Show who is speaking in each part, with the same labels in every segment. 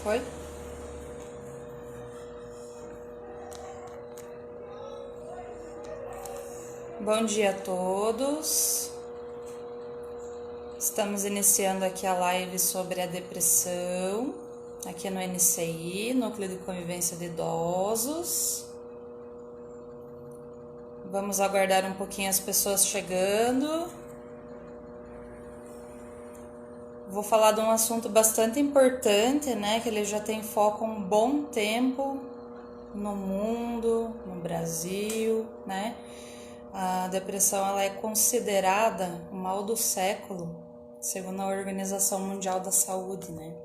Speaker 1: Foi? Bom dia a todos. Estamos iniciando aqui a live sobre a depressão, aqui no NCI, Núcleo de Convivência de Idosos. Vamos aguardar um pouquinho as pessoas chegando. Vou falar de um assunto bastante importante, né, que ele já tem foco há um bom tempo no mundo, no Brasil, né? A depressão ela é considerada o mal do século, segundo a Organização Mundial da Saúde, né?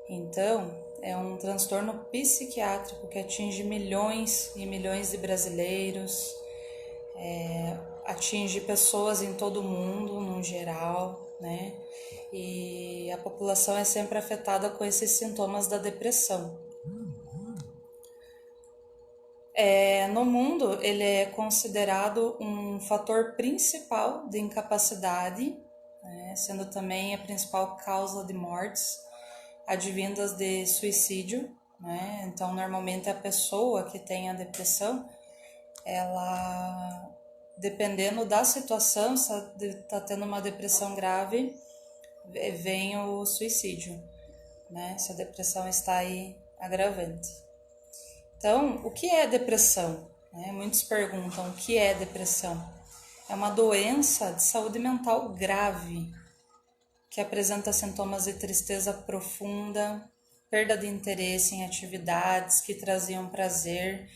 Speaker 1: Então, é um transtorno psiquiátrico que atinge milhões e milhões de brasileiros, atinge pessoas em todo o mundo, no geral, né? E a população é sempre afetada com esses sintomas da depressão. No mundo, ele é considerado um fator principal de incapacidade, né, sendo também a principal causa de mortes advindas de suicídio, né? Então, normalmente a pessoa que tem a depressão, ela, dependendo da situação, se está tendo uma depressão grave, vem o suicídio, né? Se a depressão está aí agravante. Então, o que é depressão? Muitos perguntam o que é depressão. É uma doença de saúde mental grave, que apresenta sintomas de tristeza profunda, perda de interesse em atividades que traziam prazer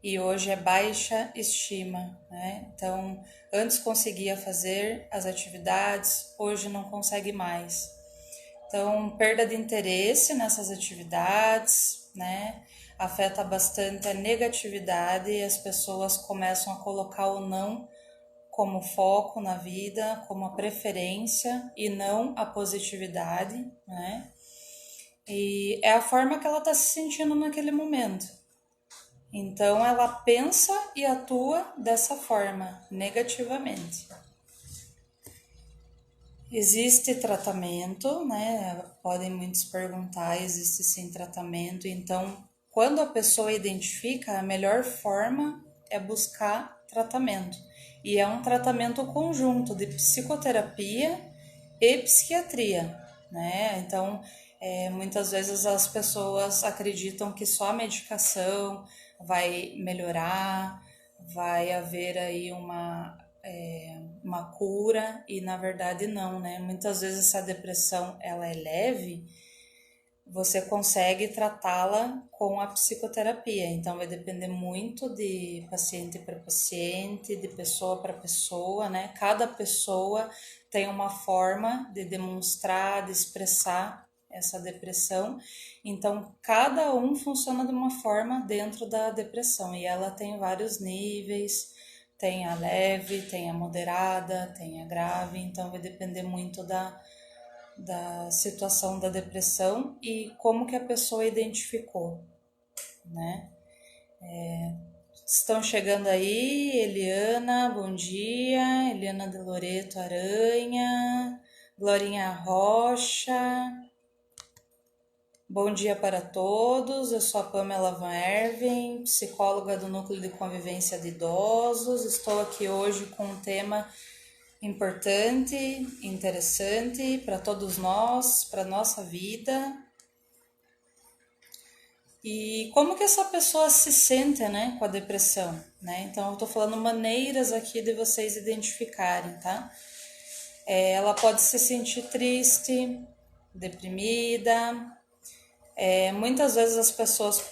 Speaker 1: e hoje é baixa estima, né? Então, antes conseguia fazer as atividades, hoje não consegue mais. Então, perda de interesse nessas atividades, né? Afeta bastante a negatividade e as pessoas começam a colocar o não como foco na vida, como a preferência e não a positividade, né? E é a forma que ela está se sentindo naquele momento. Então, ela pensa e atua dessa forma, negativamente. Existe tratamento, né? Podem muitos perguntar, existe sim tratamento. Então, quando a pessoa identifica, a melhor forma é buscar tratamento. E é um tratamento conjunto de psicoterapia e psiquiatria, né? Então, muitas vezes as pessoas acreditam que só a medicação vai melhorar, vai haver aí uma cura, e na verdade não, né? Muitas vezes essa depressão ela é leve, você consegue tratá-la com a psicoterapia. Então vai depender muito de paciente para paciente, de pessoa para pessoa, né? Cada pessoa tem uma forma de demonstrar, de expressar essa depressão. Então cada um funciona de uma forma dentro da depressão e ela tem vários níveis. Tem a leve, tem a moderada, tem a grave, então vai depender muito da situação da depressão e como que a pessoa identificou, né? Estão chegando aí, Eliana, bom dia, Eliana de Loreto Aranha, Glorinha Rocha, bom dia para todos, eu sou a Pamela Van Erven, psicóloga do Núcleo de Convivência de Idosos, estou aqui hoje com um tema importante, interessante para todos nós, para nossa vida. E como que essa pessoa se sente, né, com a depressão, né? Então eu estou falando maneiras aqui de vocês identificarem, tá? Ela pode se sentir triste, deprimida. Muitas vezes as pessoas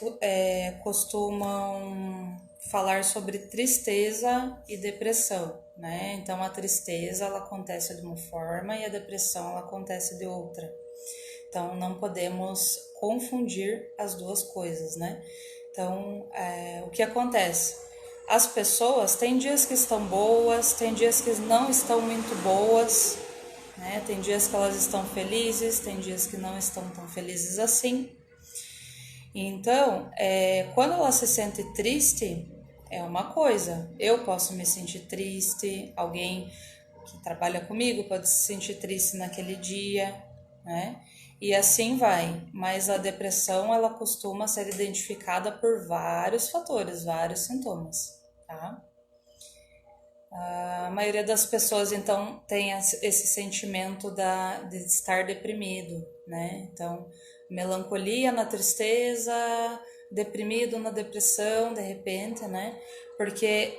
Speaker 1: costumam falar sobre tristeza e depressão, né? Então a tristeza ela acontece de uma forma e a depressão ela acontece de outra. Então não podemos confundir as duas coisas, né? Então o que acontece? As pessoas têm dias que estão boas, tem dias que não estão muito boas, né? Tem dias que elas estão felizes, tem dias que não estão tão felizes assim. Então, quando ela se sente triste, é uma coisa. Eu posso me sentir triste, alguém que trabalha comigo pode se sentir triste naquele dia, né? E assim vai, mas a depressão ela costuma ser identificada por vários fatores, vários sintomas, tá? A maioria das pessoas então tem esse sentimento de estar deprimido, né? Então, melancolia na tristeza, deprimido na depressão, de repente, né? Porque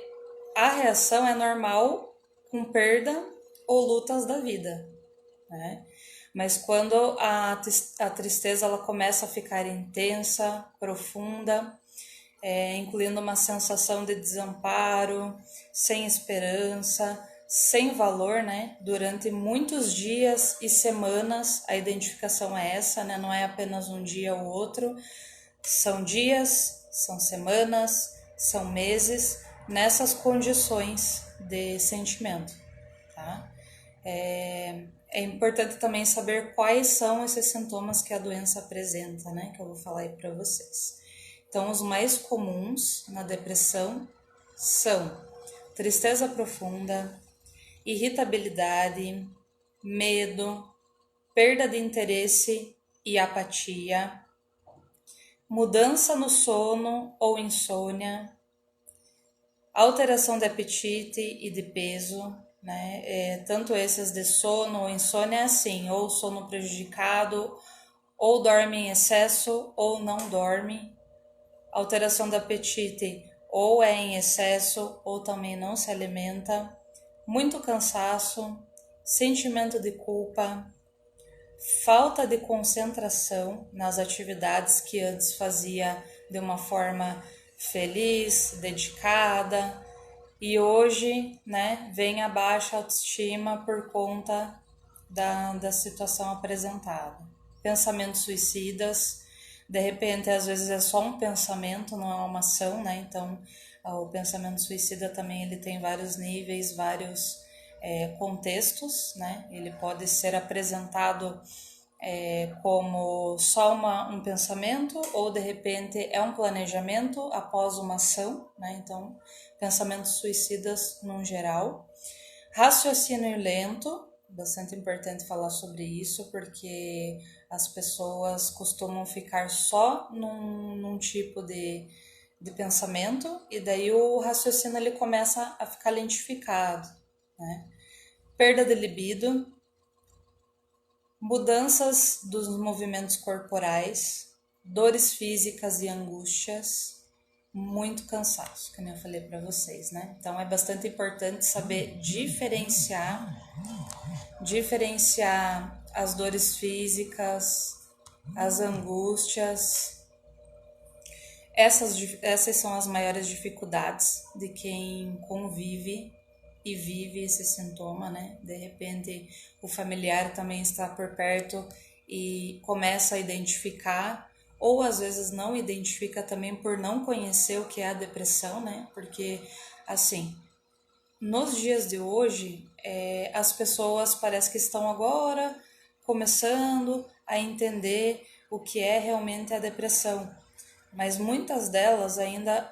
Speaker 1: a reação é normal com perda ou lutas da vida, né? Mas quando a tristeza ela começa a ficar intensa, profunda, incluindo uma sensação de desamparo, sem esperança, sem valor, né? Durante muitos dias e semanas, a identificação é essa, né? Não é apenas um dia ou outro, são dias, são semanas, são meses nessas condições de sentimento, tá? É importante também saber quais são esses sintomas que a doença apresenta, né? Que eu vou falar aí para vocês. Então, os mais comuns na depressão são tristeza profunda, irritabilidade, medo, perda de interesse e apatia, mudança no sono ou insônia, alteração de apetite e de peso, né? Tanto esses de sono ou insônia é assim, ou sono prejudicado, ou dorme em excesso ou não dorme. Alteração do apetite ou é em excesso ou também não se alimenta. Muito cansaço, sentimento de culpa, falta de concentração nas atividades que antes fazia de uma forma feliz, dedicada, e hoje, né, vem a baixa autoestima por conta da situação apresentada. Pensamentos suicidas, de repente, às vezes é só um pensamento, não é uma ação, né? Então, o pensamento suicida também ele tem vários níveis, vários contextos, né? Ele pode ser apresentado como só um pensamento ou de repente é um planejamento após uma ação, né? Então, pensamentos suicidas no geral. Raciocínio lento, bastante importante falar sobre isso, porque as pessoas costumam ficar só num tipo de pensamento e daí o raciocínio ele começa a ficar lentificado, né? Perda de libido, mudanças dos movimentos corporais, dores físicas e angústias, muito cansaço, como eu falei para vocês, né? Então é bastante importante saber diferenciar as dores físicas, as angústias. Essas são as maiores dificuldades de quem convive e vive esse sintoma, né? De repente, o familiar também está por perto e começa a identificar, ou às vezes não identifica também por não conhecer o que é a depressão, né? Porque, assim, nos dias de hoje, as pessoas parece que estão agora começando a entender o que é realmente a depressão. Mas muitas delas ainda,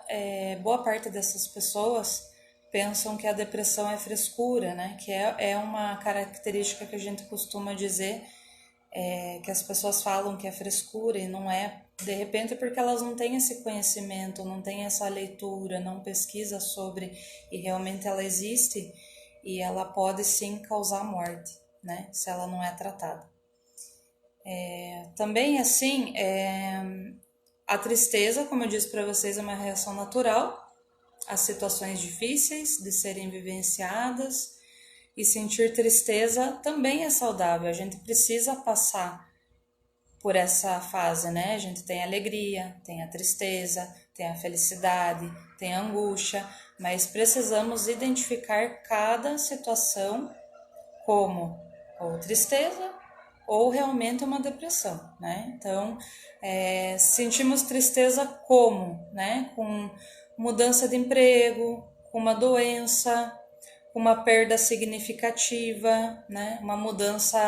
Speaker 1: boa parte dessas pessoas pensam que a depressão é frescura, né? Que é uma característica que a gente costuma dizer, que as pessoas falam que é frescura e não é, de repente porque elas não têm esse conhecimento, não têm essa leitura, não pesquisa sobre e realmente ela existe e ela pode sim causar morte, né? Se ela não é tratada. Também assim, a tristeza, como eu disse para vocês, é uma reação natural às situações difíceis de serem vivenciadas e sentir tristeza também é saudável. A gente precisa passar por essa fase, né? A gente tem a alegria, tem a tristeza, tem a felicidade, tem a angústia, mas precisamos identificar cada situação como ou tristeza ou realmente uma depressão, né? Então, sentimos tristeza como, né? Com mudança de emprego, com uma doença, com uma perda significativa, né? Uma mudança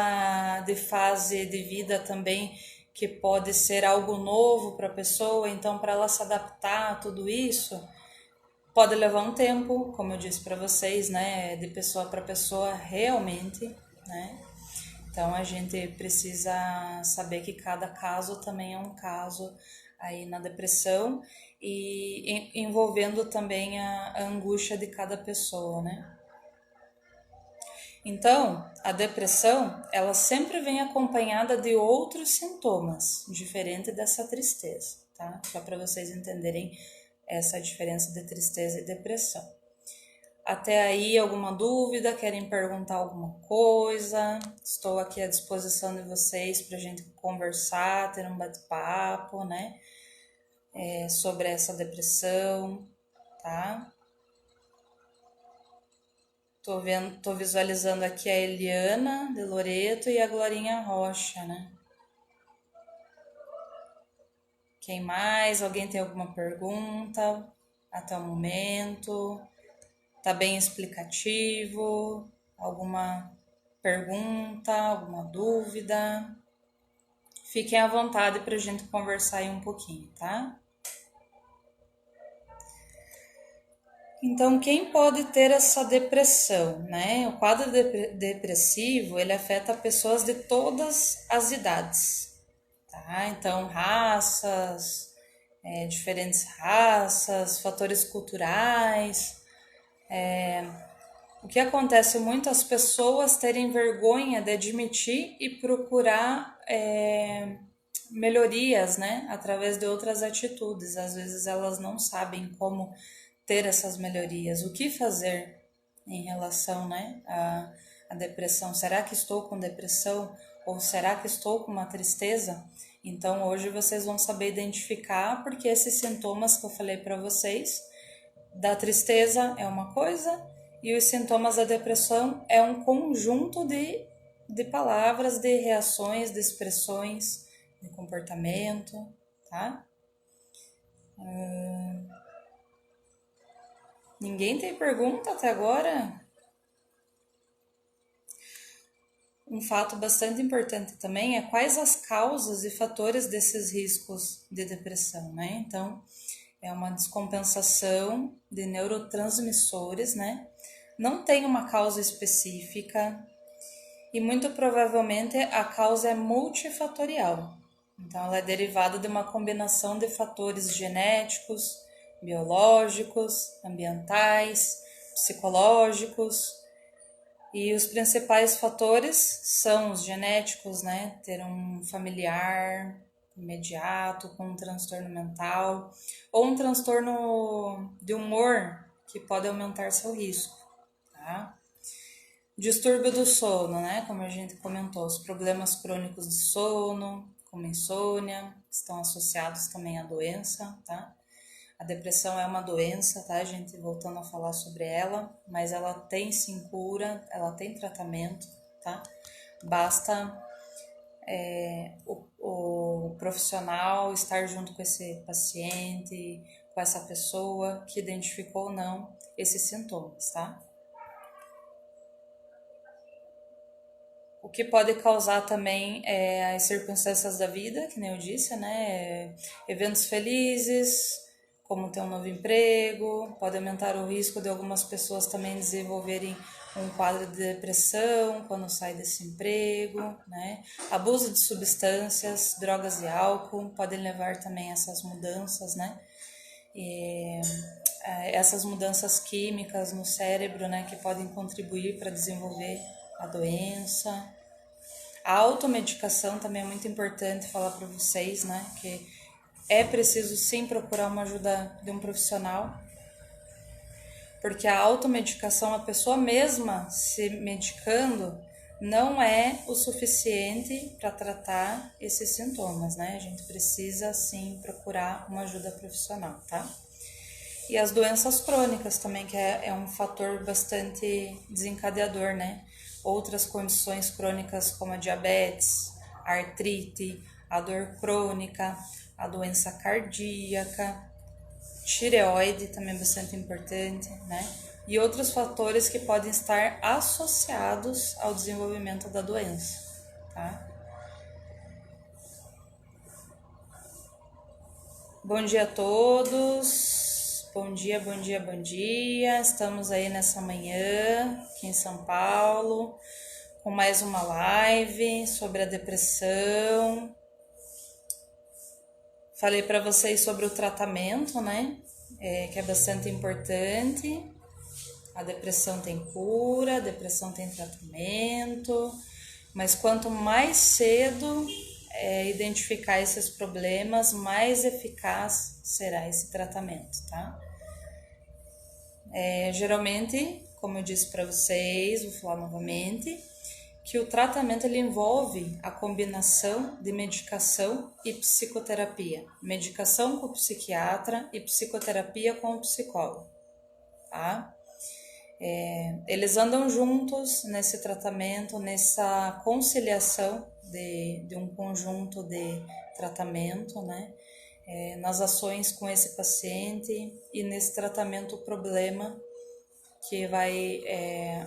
Speaker 1: de fase de vida também, que pode ser algo novo para a pessoa, então para ela se adaptar a tudo isso, pode levar um tempo, como eu disse para vocês, né? De pessoa para pessoa realmente, né? Então a gente precisa saber que cada caso também é um caso aí na depressão e envolvendo também a angústia de cada pessoa, né? Então, a depressão, ela sempre vem acompanhada de outros sintomas, diferente dessa tristeza, tá? Só para vocês entenderem essa diferença de tristeza e depressão. Até aí, alguma dúvida? Querem perguntar alguma coisa? Estou aqui à disposição de vocês para a gente conversar, ter um bate-papo, né? Sobre essa depressão, tá? Tô visualizando aqui a Eliana de Loreto e a Glorinha Rocha, né? Quem mais? Alguém tem alguma pergunta até o momento? Tá bem explicativo? Alguma pergunta, alguma dúvida? Fiquem à vontade para a gente conversar aí um pouquinho, tá? Então, quem pode ter essa depressão, né? O quadro depressivo, ele afeta pessoas de todas as idades, tá? Então, raças, diferentes raças, fatores culturais. O que acontece muito as pessoas terem vergonha de admitir e procurar melhorias, né? Através de outras atitudes. Às vezes elas não sabem como ter essas melhorias, o que fazer em relação, né, à depressão. Será que estou com depressão ou será que estou com uma tristeza? Então hoje vocês vão saber identificar, porque esses sintomas que eu falei para vocês da tristeza é uma coisa e os sintomas da depressão é um conjunto de palavras, de reações, de expressões, de comportamento, tá? Ninguém tem pergunta até agora? Um fato bastante importante também é quais as causas e fatores desses riscos de depressão, né? Então, é uma descompensação de neurotransmissores, né? Não tem uma causa específica e muito provavelmente a causa é multifatorial. Então, ela é derivada de uma combinação de fatores genéticos, biológicos, ambientais, psicológicos. E os principais fatores são os genéticos, né? Ter um familiar imediato com um transtorno mental ou um transtorno de humor que pode aumentar seu risco, tá? Distúrbio do sono, né? Como a gente comentou, os problemas crônicos de sono, como insônia, estão associados também à doença, tá? A depressão é uma doença, tá, gente? Voltando a falar sobre ela, mas ela tem sim cura, ela tem tratamento, tá? Basta o profissional estar junto com esse paciente, com essa pessoa que identificou ou não esses sintomas, tá? O que pode causar também é as circunstâncias da vida, que nem eu disse, né? Eventos felizes, como ter um novo emprego, pode aumentar o risco de algumas pessoas também desenvolverem um quadro de depressão quando sai desse emprego, né? Abuso de substâncias, drogas e álcool podem levar também a essas mudanças, né? E, essas mudanças químicas no cérebro, né, que podem contribuir para desenvolver a doença. A automedicação também é muito importante falar para vocês, né, que é preciso sim procurar uma ajuda de um profissional, porque a automedicação, a pessoa mesma se medicando, não é o suficiente para tratar esses sintomas, né? A gente precisa sim procurar uma ajuda profissional, tá? E as doenças crônicas também, que é um fator bastante desencadeador, né? Outras condições crônicas como a diabetes, a artrite, a dor crônica, a doença cardíaca, tireoide também é bastante importante, né? E outros fatores que podem estar associados ao desenvolvimento da doença, tá? Bom dia a todos. Bom dia, bom dia, bom dia. Estamos aí nessa manhã, aqui em São Paulo, com mais uma live sobre a depressão. Falei para vocês sobre o tratamento, né? Que é bastante importante. A depressão tem cura, a depressão tem tratamento, mas quanto mais cedo identificar esses problemas, mais eficaz será esse tratamento, tá? Geralmente, como eu disse para vocês, vou falar novamente, que o tratamento ele envolve a combinação de medicação e psicoterapia. Medicação com o psiquiatra e psicoterapia com o psicólogo, tá? Eles andam juntos nesse tratamento, nessa conciliação de um conjunto de tratamento, né? Nas ações com esse paciente e nesse tratamento o problema que vai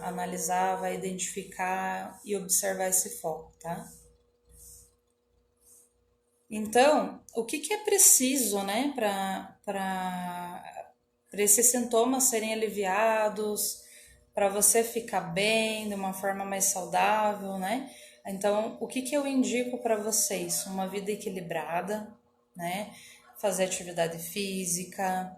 Speaker 1: analisar, vai identificar e observar esse foco, tá? Então, o que é preciso, né, para esses sintomas serem aliviados, para você ficar bem, de uma forma mais saudável, né? Então, o que eu indico para vocês? Uma vida equilibrada, né? Fazer atividade física,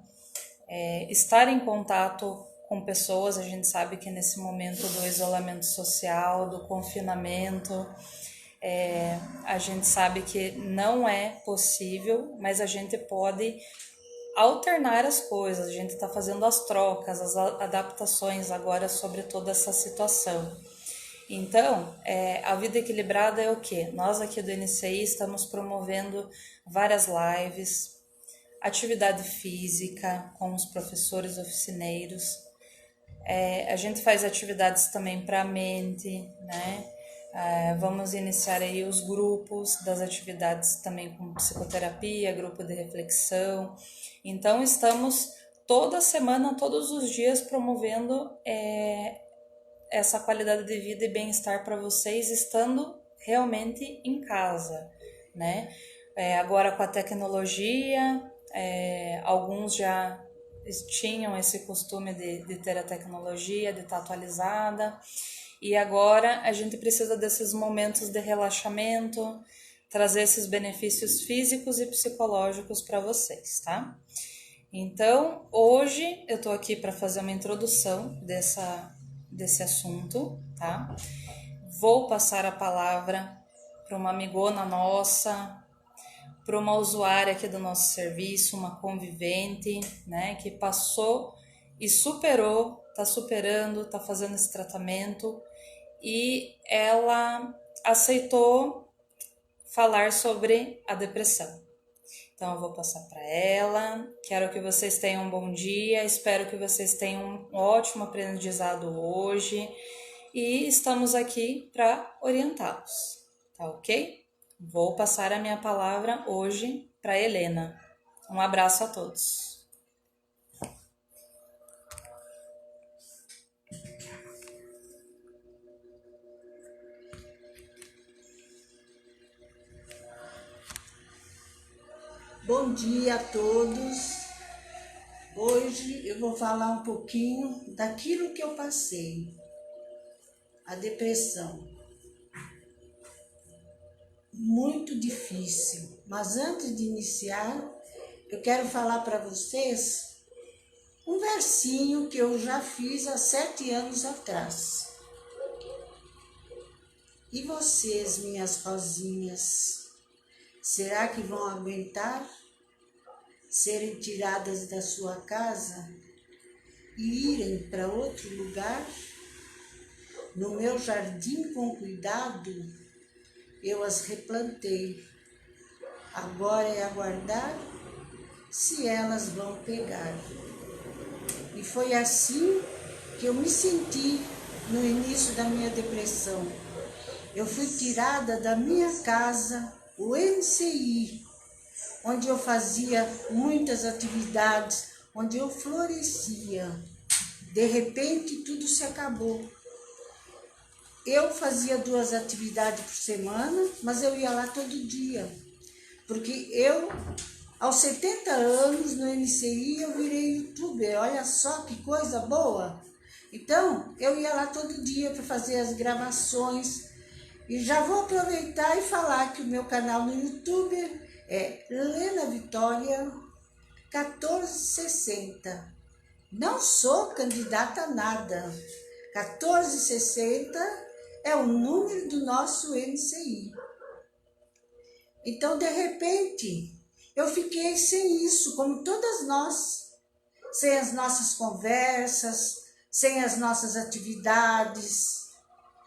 Speaker 1: estar em contato com pessoas. A gente sabe que nesse momento do isolamento social, do confinamento, a gente sabe que não é possível, mas a gente pode alternar as coisas, a gente está fazendo as trocas, as adaptações agora sobre toda essa situação. Então, a vida equilibrada é o quê? Nós aqui do NCI estamos promovendo várias lives, atividade física com os professores oficineiros, a gente faz atividades também para a mente, né? Vamos iniciar aí os grupos das atividades também com psicoterapia, grupo de reflexão. Então, estamos toda semana, todos os dias promovendo essa qualidade de vida e bem-estar para vocês, estando realmente em casa, né? Agora com a tecnologia, alguns já tinham esse costume de ter a tecnologia, de estar atualizada, e agora a gente precisa desses momentos de relaxamento, trazer esses benefícios físicos e psicológicos para vocês, tá? Então, hoje eu tô aqui para fazer uma introdução desse assunto, tá? Vou passar a palavra para uma amigona nossa, para uma usuária aqui do nosso serviço, uma convivente, né, que passou e superou, está superando, está fazendo esse tratamento, e ela aceitou falar sobre a depressão. Então eu vou passar para ela. Quero que vocês tenham um bom dia, espero que vocês tenham um ótimo aprendizado hoje e estamos aqui para orientá-los, tá ok? Vou passar a minha palavra hoje para Helena. Um abraço a todos.
Speaker 2: Bom dia a todos. Hoje eu vou falar um pouquinho daquilo que eu passei, a depressão. Muito difícil, mas antes de iniciar, eu quero falar para vocês um versinho que eu já fiz há 7 anos atrás. E vocês, minhas rosinhas, será que vão aguentar serem tiradas da sua casa e irem para outro lugar? No meu jardim com cuidado, eu as replantei. Agora é aguardar se elas vão pegar. E foi assim que eu me senti no início da minha depressão. Eu fui tirada da minha casa, o NCI, onde eu fazia muitas atividades, onde eu florescia. De repente, tudo se acabou. Eu fazia 2 atividades por semana, mas eu ia lá todo dia. Porque eu, aos 70 anos, no NCI, eu virei youtuber. Olha só que coisa boa! Então, eu ia lá todo dia para fazer as gravações. E já vou aproveitar e falar que o meu canal no YouTube é Lena Vitória 1460. Não sou candidata a nada. 1460 é o número do nosso NCI. Então, de repente, eu fiquei sem isso, como todas nós, sem as nossas conversas, sem as nossas atividades,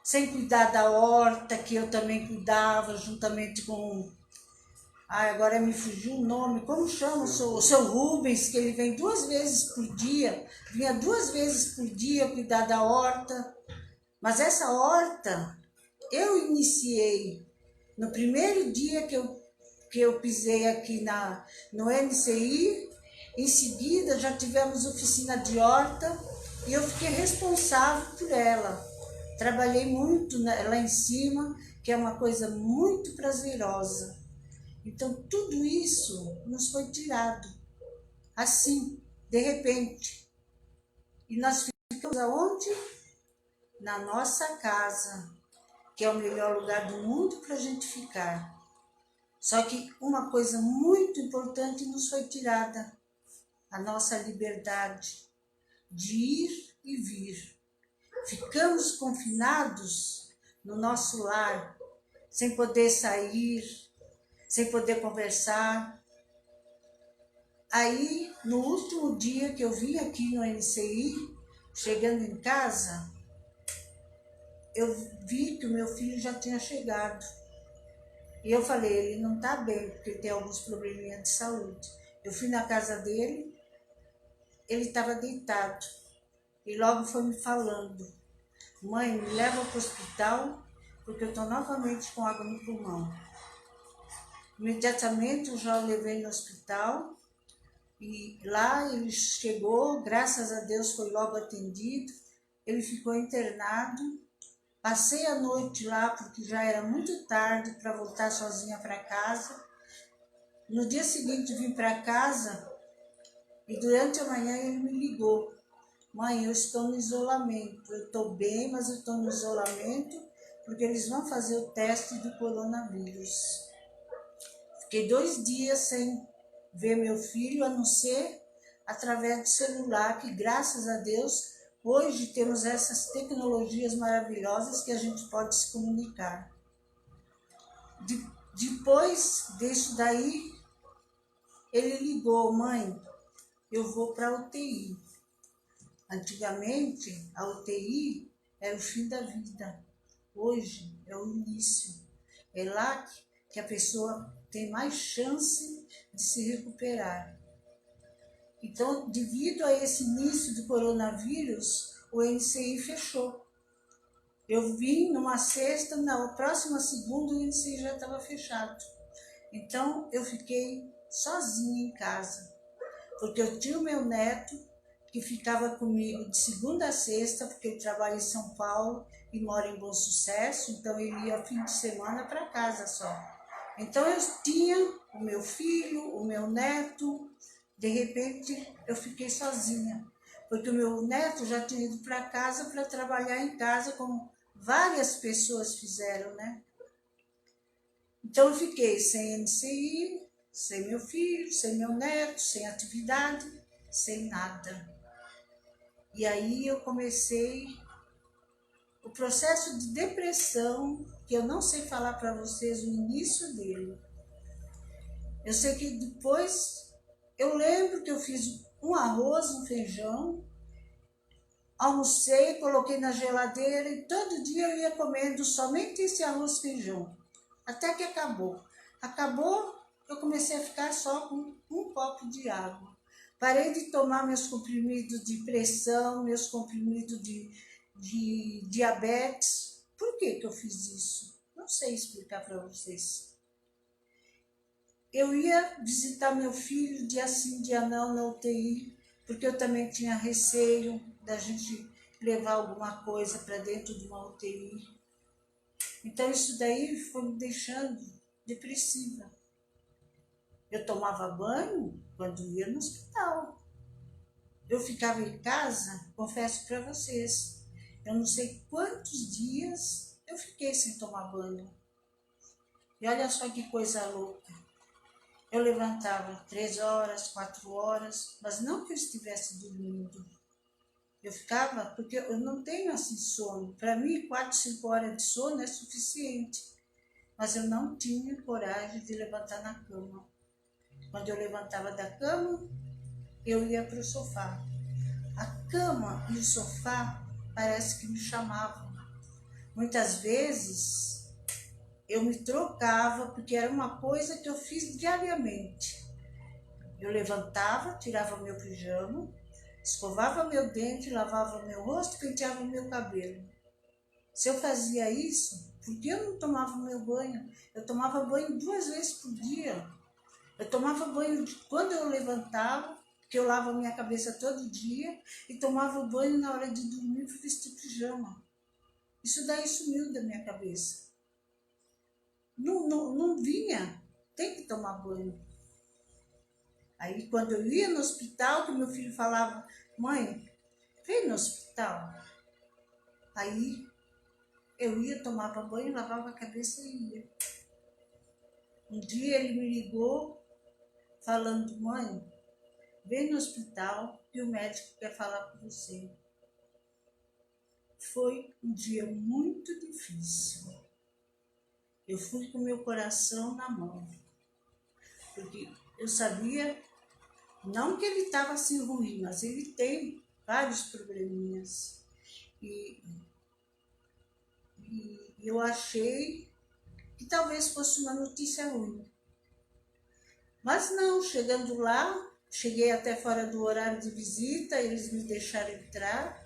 Speaker 2: sem cuidar da horta, que eu também cuidava, juntamente com... agora me fugiu o nome, como chama o seu Rubens, que ele vem 2 vezes por dia, vinha 2 vezes por dia cuidar da horta. Mas essa horta, eu iniciei no primeiro dia que eu pisei aqui no NCI, em seguida já tivemos oficina de horta e eu fiquei responsável por ela. Trabalhei muito lá em cima, que é uma coisa muito prazerosa. Então, tudo isso nos foi tirado, assim, de repente. E nós ficamos aonde? Na nossa casa, que é o melhor lugar do mundo para a gente ficar. Só que uma coisa muito importante nos foi tirada, a nossa liberdade de ir e vir. Ficamos confinados no nosso lar, sem poder sair, sem poder conversar. Aí, no último dia que eu vim aqui no NCI, chegando em casa, eu vi que o meu filho já tinha chegado. E eu falei, ele não está bem, porque ele tem alguns probleminhas de saúde. Eu fui na casa dele, ele estava deitado. E logo foi me falando, mãe, me leva para o hospital, porque eu estou novamente com água no pulmão. Imediatamente eu já o levei no hospital, e lá ele chegou, graças a Deus foi logo atendido, ele ficou internado. Passei a noite lá, porque já era muito tarde para voltar sozinha para casa. No dia seguinte vim para casa, e durante a manhã ele me ligou. Mãe, eu estou no isolamento, eu estou bem, mas eu estou no isolamento, porque eles vão fazer o teste do coronavírus. Fiquei 2 dias sem ver meu filho, a não ser através do celular, que graças a Deus, hoje temos essas tecnologias maravilhosas que a gente pode se comunicar. Depois disso daí, ele ligou, mãe, eu vou para a UTI. Antigamente, a UTI era o fim da vida. Hoje é o início. É lá que a pessoa tem mais chance de se recuperar. Então, devido a esse início do coronavírus, o NCI fechou. Eu vim numa sexta, na próxima segunda o NCI já estava fechado. Então, eu fiquei sozinha em casa, porque eu tinha o meu neto, que ficava comigo de segunda a sexta, porque ele trabalha em São Paulo e mora em Bom Sucesso, então ele ia fim de semana para casa só. Então eu tinha o meu filho, o meu neto, de repente eu fiquei sozinha, porque o meu neto já tinha ido para casa para trabalhar em casa, como várias pessoas fizeram, né? Então eu fiquei sem NCI, sem meu filho, sem meu neto, sem atividade, sem nada. E aí eu comecei o processo de depressão, que eu não sei falar para vocês o início dele. Eu sei que depois, eu lembro que eu fiz um arroz, um feijão, almocei, coloquei na geladeira e todo dia eu ia comendo somente esse arroz e feijão, até que acabou. Acabou, eu comecei a ficar só com um copo de água. Parei de tomar meus comprimidos de pressão, meus comprimidos de diabetes. Por que eu fiz isso? Não sei explicar para vocês. Eu ia visitar meu filho dia sim, dia não, na UTI, porque eu também tinha receio da gente levar alguma coisa para dentro de uma UTI. Então isso daí foi me deixando depressiva. Eu tomava banho quando ia no hospital. eu ficava em casa, confesso para vocês, eu não sei quantos dias eu fiquei sem tomar banho. E olha só que coisa louca. Eu levantava 3 horas, 4 horas, mas não que eu estivesse dormindo. Eu ficava, porque eu não tenho assim sono. Para mim, 4, 5 horas de sono é suficiente. Mas eu não tinha coragem de levantar na cama. Quando eu levantava da cama, eu ia para o sofá. A cama e o sofá parece que me chamavam. Muitas vezes eu me trocava, porque era uma coisa que eu fiz diariamente. Eu levantava, tirava meu pijama, escovava meu dente, lavava meu rosto, penteava meu cabelo. Se eu fazia isso, por que eu não tomava meu banho? Eu tomava banho 2 vezes por dia. Eu tomava banho quando eu levantava, que eu lavo a minha cabeça todo dia, e tomava banho na hora de dormir para vestir pijama. Isso daí sumiu da minha cabeça. Não vinha, tem que tomar banho. Aí quando eu ia no hospital, que meu filho falava, mãe, vem no hospital. Aí eu ia, tomava banho, lavava a cabeça e ia. Um dia ele me ligou, falando, mãe, vem no hospital que o médico quer falar com você. Foi um dia muito difícil. Eu fui com meu coração na mão, porque eu sabia, não que ele estava assim ruim, mas ele tem vários probleminhas. E eu achei que talvez fosse uma notícia ruim. Mas não, chegando lá, cheguei até fora do horário de visita, eles me deixaram entrar,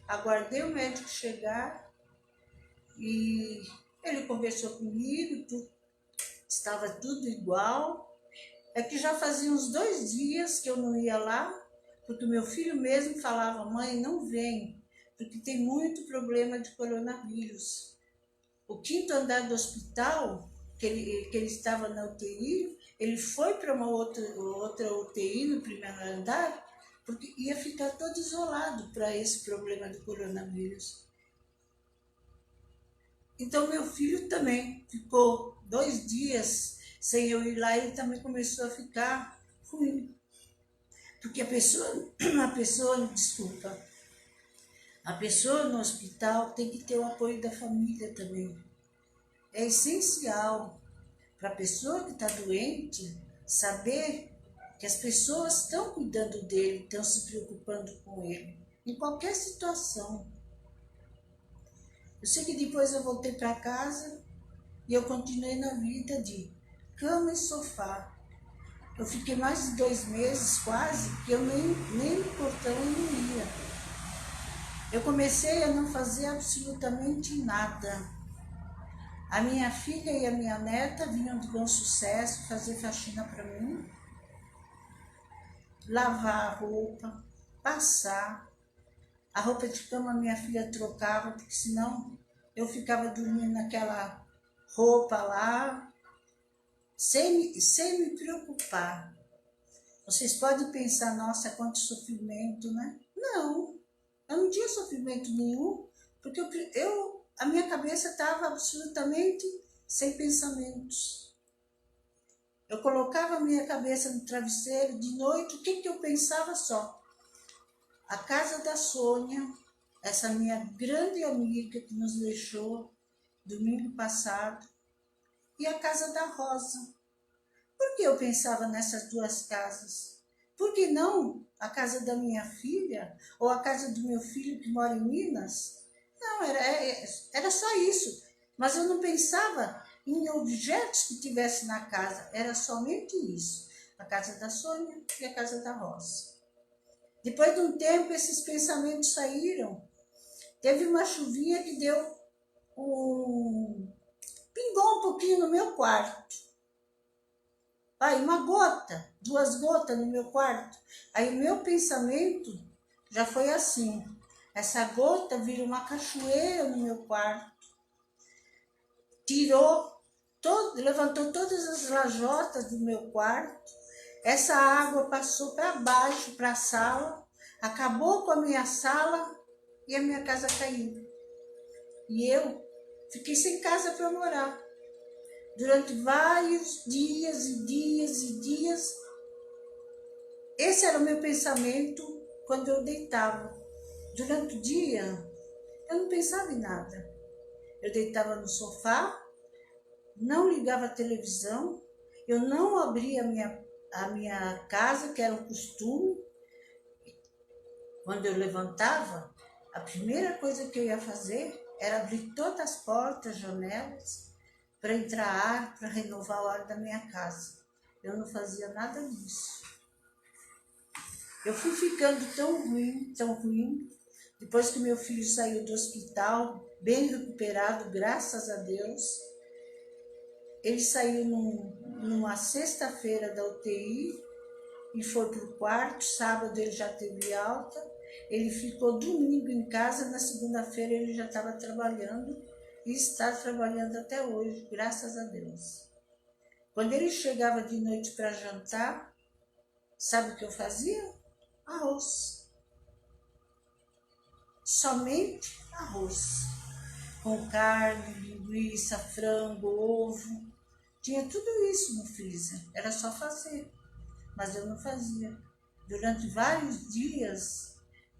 Speaker 2: aguardei o médico chegar e ele conversou comigo, estava tudo igual. É que já fazia uns 2 dias que eu não ia lá, porque meu filho mesmo falava, mãe, não vem, porque tem muito problema de coronavírus. O 5º andar do hospital, que ele estava na UTI, ele foi para uma outra UTI no 1º andar, porque ia ficar todo isolado para esse problema do coronavírus. Então meu filho também ficou 2 dias sem eu ir lá, ele também começou a ficar ruim. Porque a pessoa no hospital tem que ter o apoio da família também. É essencial para a pessoa que está doente saber que as pessoas estão cuidando dele, estão se preocupando com ele, em qualquer situação. Eu sei que depois eu voltei para casa e eu continuei na vida de cama e sofá. Eu fiquei mais de 2 meses quase, que eu nem no portão eu não ia. Eu comecei a não fazer absolutamente nada. A minha filha e a minha neta vinham de Bom Sucesso fazer faxina para mim, lavar a roupa, passar. A roupa de cama minha filha trocava, porque senão eu ficava dormindo naquela roupa lá, sem me preocupar. Vocês podem pensar, nossa, quanto sofrimento, né? Não, eu não tinha sofrimento nenhum, porque a minha cabeça estava absolutamente sem pensamentos. Eu colocava a minha cabeça no travesseiro de noite, o que eu pensava só? A casa da Sônia, essa minha grande amiga que nos deixou domingo passado, e a casa da Rosa. Por que eu pensava nessas 2 casas? Por que não a casa da minha filha ou a casa do meu filho que mora em Minas? Não, era só isso. Mas eu não pensava em objetos que tivesse na casa. Era somente isso. A casa da Sônia e a casa da Rosa. Depois de um tempo, esses pensamentos saíram. Teve uma chuvinha que pingou um pouquinho no meu quarto. Aí 1 gota, 2 gotas no meu quarto. Aí meu pensamento já foi assim. Essa gota virou uma cachoeira no meu quarto. Levantou todas as lajotas do meu quarto. Essa água passou para baixo, para a sala. acabou com a minha sala e a minha casa caiu. E eu fiquei sem casa para morar. Durante vários dias e dias e dias, esse era o meu pensamento quando eu deitava. Durante o dia, eu não pensava em nada. Eu deitava no sofá, não ligava a televisão, eu não abria a minha casa, que era um costume. Quando eu levantava, a primeira coisa que eu ia fazer era abrir todas as portas, janelas, para entrar ar, para renovar o ar da minha casa. Eu não fazia nada disso. Eu fui ficando tão ruim, depois que meu filho saiu do hospital, bem recuperado, graças a Deus. Ele saiu numa sexta-feira da UTI e foi para o quarto, sábado ele já teve alta. Ele ficou domingo em casa, na segunda-feira ele já estava trabalhando e está trabalhando até hoje, graças a Deus. Quando ele chegava de noite para jantar, sabe o que eu fazia? Arroz. Somente arroz. Com carne, linguiça, frango, ovo. Tinha tudo isso no freezer, era só fazer. Mas eu não fazia. Durante vários dias,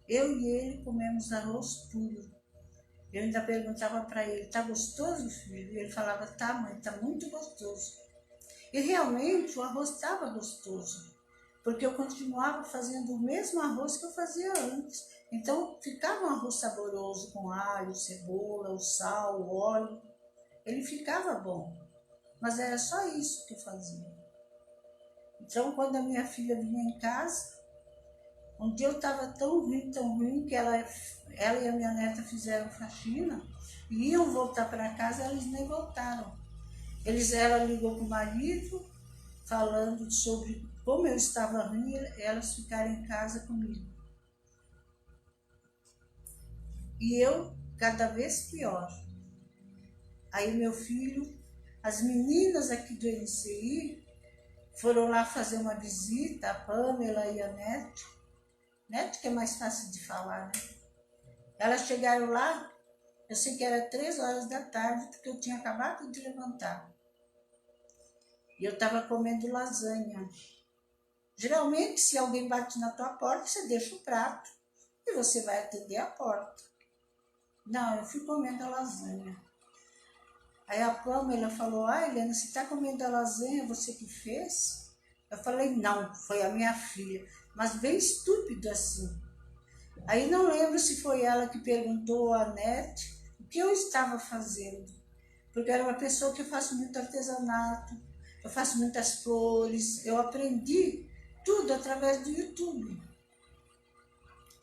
Speaker 2: eu e ele comemos arroz puro. Eu ainda perguntava para ele, tá gostoso, filho? E ele falava, tá, mãe, tá muito gostoso. E realmente o arroz estava gostoso, porque eu continuava fazendo o mesmo arroz que eu fazia antes. Então ficava um arroz saboroso, com alho, cebola, o sal, o óleo. Ele ficava bom, mas era só isso que eu fazia. Então quando a minha filha vinha em casa, um dia eu estava tão ruim, que ela e a minha neta fizeram faxina e iam voltar para casa, eles nem voltaram. Ela ligou para o marido, falando sobre como eu estava ruim, elas ficaram em casa comigo. E eu cada vez pior. Aí meu filho, as meninas aqui do NCI foram lá fazer uma visita, a Pamela e a Nete, que é mais fácil de falar, né? Elas chegaram lá, eu sei que era 3 horas da tarde, porque eu tinha acabado de levantar. E eu estava comendo lasanha. Geralmente, se alguém bate na tua porta, você deixa o prato e você vai atender a porta. Não, eu fui comendo a lasanha. Aí a Pamela falou, Helena, você está comendo a lasanha, você que fez? Eu falei, não, foi a minha filha, mas bem estúpido assim. Aí não lembro se foi ela que perguntou à Nete o que eu estava fazendo, porque eu era uma pessoa que eu faço muito artesanato, eu faço muitas flores, eu aprendi tudo através do YouTube.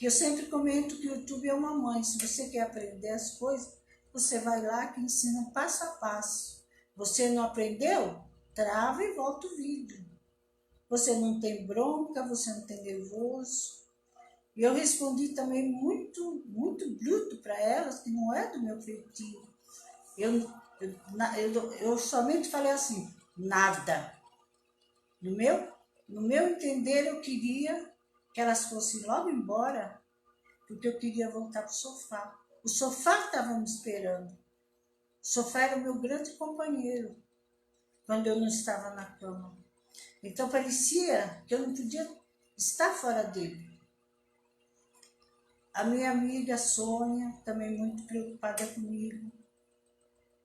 Speaker 2: Eu sempre comento que o YouTube é uma mãe, se você quer aprender as coisas, você vai lá que ensina passo a passo. Você não aprendeu? Trava e volta o vídeo. Você não tem bronca, você não tem nervoso. E eu respondi também muito bruto para elas, que não é do meu feitio. Eu somente falei assim, nada. No meu entender, eu queria que elas fossem logo embora, porque eu queria voltar para o sofá. O sofá estava me esperando. O sofá era o meu grande companheiro, quando eu não estava na cama. Então parecia que eu não podia estar fora dele. A minha amiga Sônia, também muito preocupada comigo.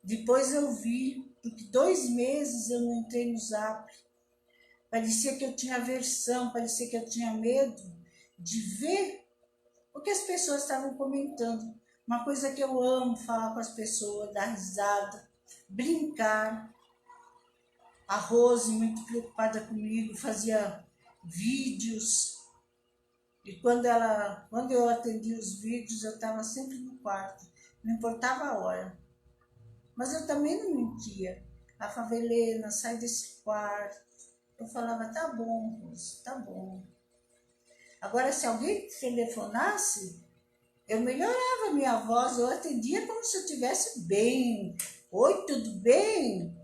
Speaker 2: Depois eu vi, porque 2 meses eu não entrei no Zap. Parecia que eu tinha aversão, parecia que eu tinha medo de ver o que as pessoas estavam comentando. Uma coisa que eu amo, falar com as pessoas, dar risada, brincar. A Rose, muito preocupada comigo, fazia vídeos. E quando eu atendia os vídeos, eu estava sempre no quarto, não importava a hora. Mas eu também não mentia. A Favelena, sai desse quarto. Eu falava, tá bom, Rose, tá bom. Agora, se alguém telefonasse, eu melhorava a minha voz, eu atendia como se eu estivesse bem. Oi, tudo bem?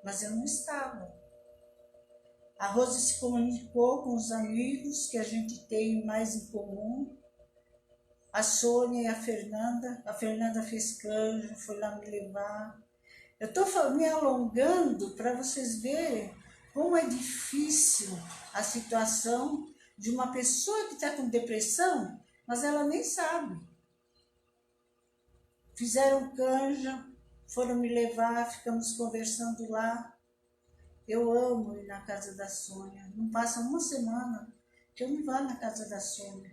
Speaker 2: Mas eu não estava. A Rose se comunicou com os amigos que a gente tem mais em comum. A Sônia e a Fernanda. A Fernanda fez canja, foi lá me levar. Eu estou me alongando para vocês verem como é difícil a situação de uma pessoa que está com depressão, mas ela nem sabe. Fizeram canja, foram me levar, ficamos conversando lá. Eu amo ir na casa da Sônia. Não passa uma semana que eu não vá na casa da Sônia.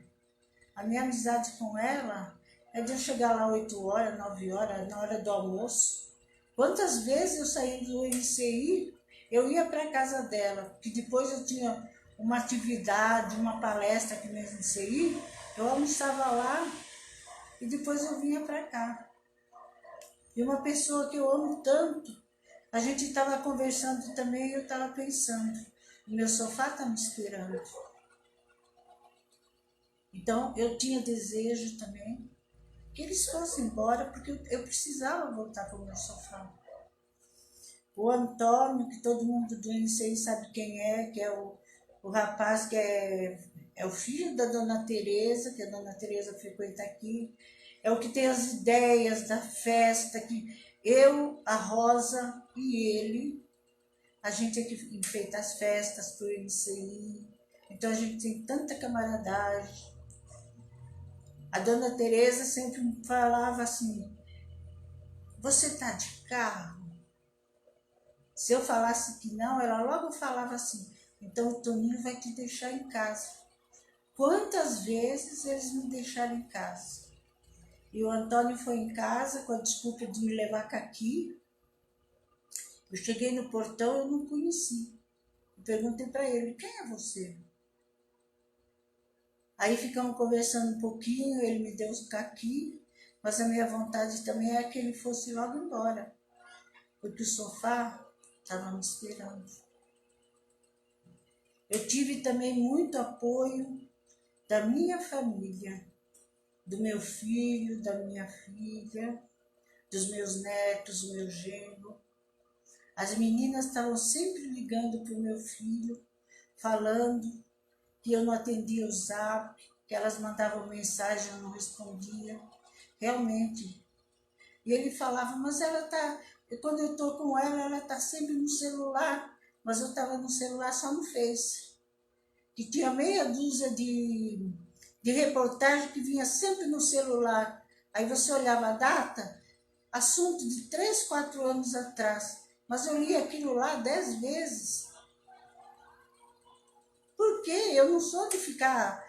Speaker 2: A minha amizade com ela é de eu chegar lá 8 horas, 9 horas, na hora do almoço. Quantas vezes eu saí do ICI, eu ia para a casa dela, que depois eu tinha uma atividade, uma palestra aqui no ICI, eu almoçava lá e depois eu vinha para cá. E uma pessoa que eu amo tanto, a gente estava conversando também e eu estava pensando, o meu sofá está me esperando. Então eu tinha desejo também que eles fossem embora, porque eu precisava voltar para o meu sofá. O Antônio, que todo mundo do INSEI sabe quem é, que é o rapaz que é o filho da Dona Tereza, que a Dona Tereza frequenta aqui, é o que tem as ideias da festa, que eu, a Rosa e ele, a gente é que enfeita as festas para o INSEI, então a gente tem tanta camaradagem. A Dona Tereza sempre falava assim, você tá de carro? Se eu falasse que não, ela logo falava assim, então o Toninho vai te deixar em casa. Quantas vezes eles me deixaram em casa? E o Antônio foi em casa com a desculpa de me levar aqui. Eu cheguei no portão, eu não conheci. Eu perguntei para ele, quem é você? Aí ficamos conversando um pouquinho, ele me deu os caqui, mas a minha vontade também é que ele fosse logo embora, porque o sofá estava me esperando. Eu tive também muito apoio da minha família, do meu filho, da minha filha, dos meus netos, do meu genro. As meninas estavam sempre ligando para o meu filho, falando que eu não atendia o zap, que elas mandavam mensagem, eu não respondia. Realmente. E ele falava, mas ela tá, quando eu estou com ela está sempre no celular, mas eu estava no celular só no Face. Que tinha meia dúzia de reportagem que vinha sempre no celular. Aí você olhava a data, assunto de 3, 4 anos atrás. Mas eu li aquilo lá 10 vezes. Por quê? Eu não sou de ficar